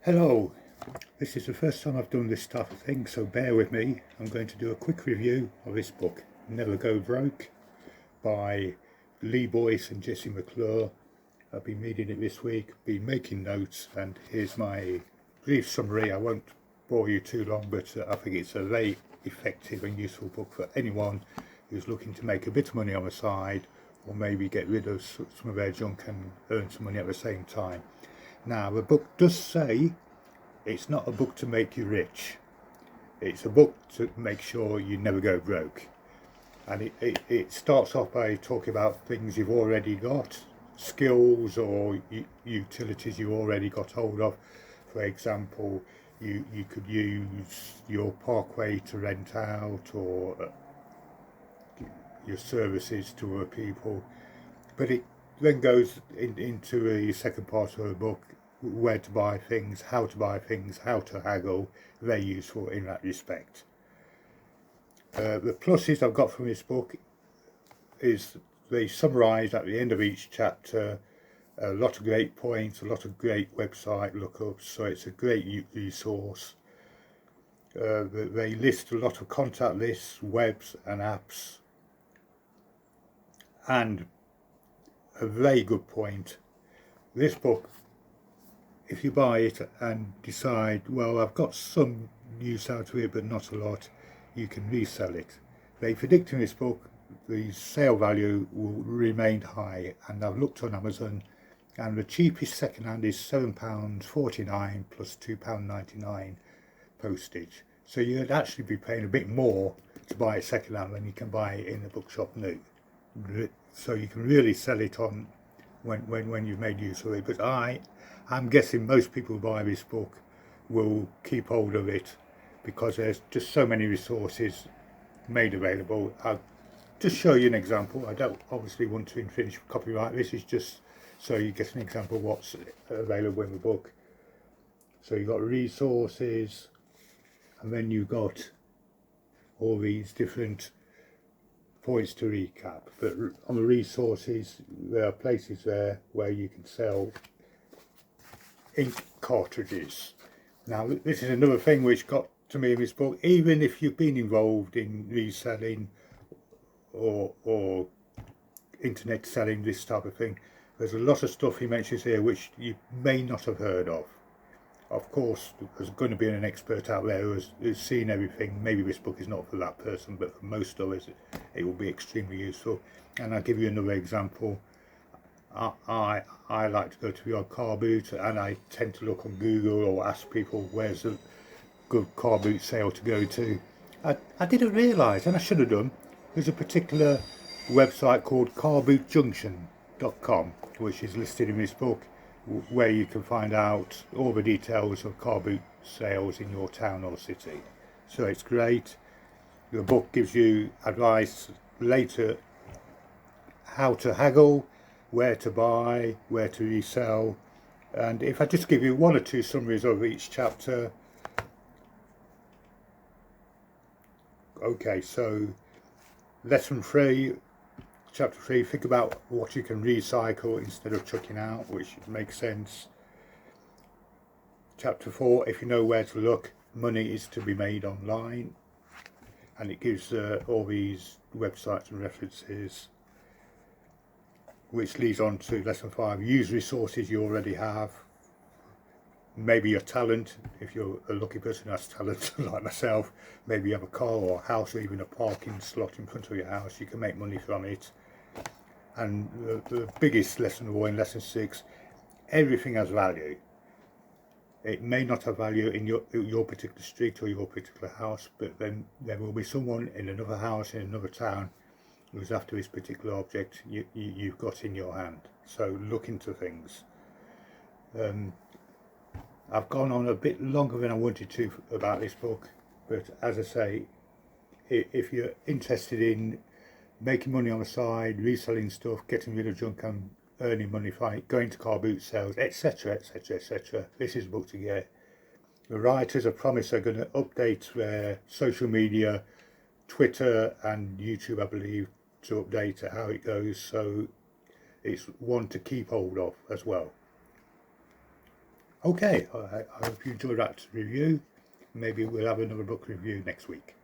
Hello, this is the first time I've done this type of thing, so bear with me. I'm going to do a quick review of this book, Never Go Broke, by Boyce and McClure. I've been reading it this week, been making notes, and here's my brief summary. I won't bore you too long, but I think it's a very effective and useful book for anyone who's looking to make a bit of money on the side, or maybe get rid of some of their junk and earn some money at the same time. Now, the book does say it's not a book to make you rich. It's a book to make sure you never go broke. And it starts off by talking about things you've already got, skills or utilities you already got hold of. For example, you could use your parkway to rent out, or your services to other people. But it then goes into the second part of the book, where to buy things, how to haggle. Very useful in that respect. The pluses I've got from this book is they summarise at the end of each chapter a lot of great points, a lot of great website lookups, so it's a great resource. They list a lot of contact lists, webs and apps, and a very good point, this book, if you buy it and decide, well, I've got some use out of it but not a lot, you can resell it. They predict in this book the sale value will remain high, and I've looked on Amazon and the cheapest second hand is £7.49 plus £2.99 postage. So you'd actually be paying a bit more to buy it second hand than you can buy it in a bookshop new. So you can really sell it on when you've made use of it. But I'm guessing most people who buy this book will keep hold of it because there's just so many resources made available. I'll just show you an example. I don't obviously want to infringe copyright. This is just so you get an example of what's available in the book. So you've got resources, and then you've got all these different points to recap. But on the resources, there are places there where you can sell ink cartridges. Now, this is another thing which got to me in this book. Even if you've been involved in reselling or internet selling, this type of thing, there's a lot of stuff he mentions here which you may not have heard of. Of course, there's going to be an expert out there who's seen everything. Maybe this book is not for that person, but for most of us, it will be extremely useful. And I'll give you another example. I like to go to the odd car boot, and I tend to look on Google or ask people where's a good car boot sale to go to. I didn't realise, and I should have done, there's a particular website called carbootjunction.com, which is listed in this book, where you can find out all the details of car boot sales in your town or city. So it's great. The book gives you advice later how to haggle, where to buy, where to resell. And if I just give you one or two summaries of each chapter. Okay, so lesson 3, chapter 3, think about what you can recycle instead of chucking out, which makes sense. Chapter 4, if you know where to look, money is to be made online. And it gives all these websites and references, which leads on to lesson 5, use resources you already have. Maybe your talent, if you're a lucky person who has talent like myself, maybe you have a car or a house or even a parking slot in front of your house, you can make money from it. And the biggest lesson of all, in lesson 6, everything has value. It may not have value in your particular street or your particular house, but then there will be someone in another house in another town who's after this particular object you've got in your hand. So look into things. I've gone on a bit longer than I wanted to about this book, but as I say, if you're interested in making money on the side, reselling stuff, getting rid of junk and earning money from it, going to car boot sales, etc, etc, etc, this is a book to get. The writers have promised they're going to update their social media, Twitter and YouTube, I believe, to update how it goes, so it's one to keep hold of as well. Okay, I hope you enjoyed that review. Maybe we'll have another book review next week.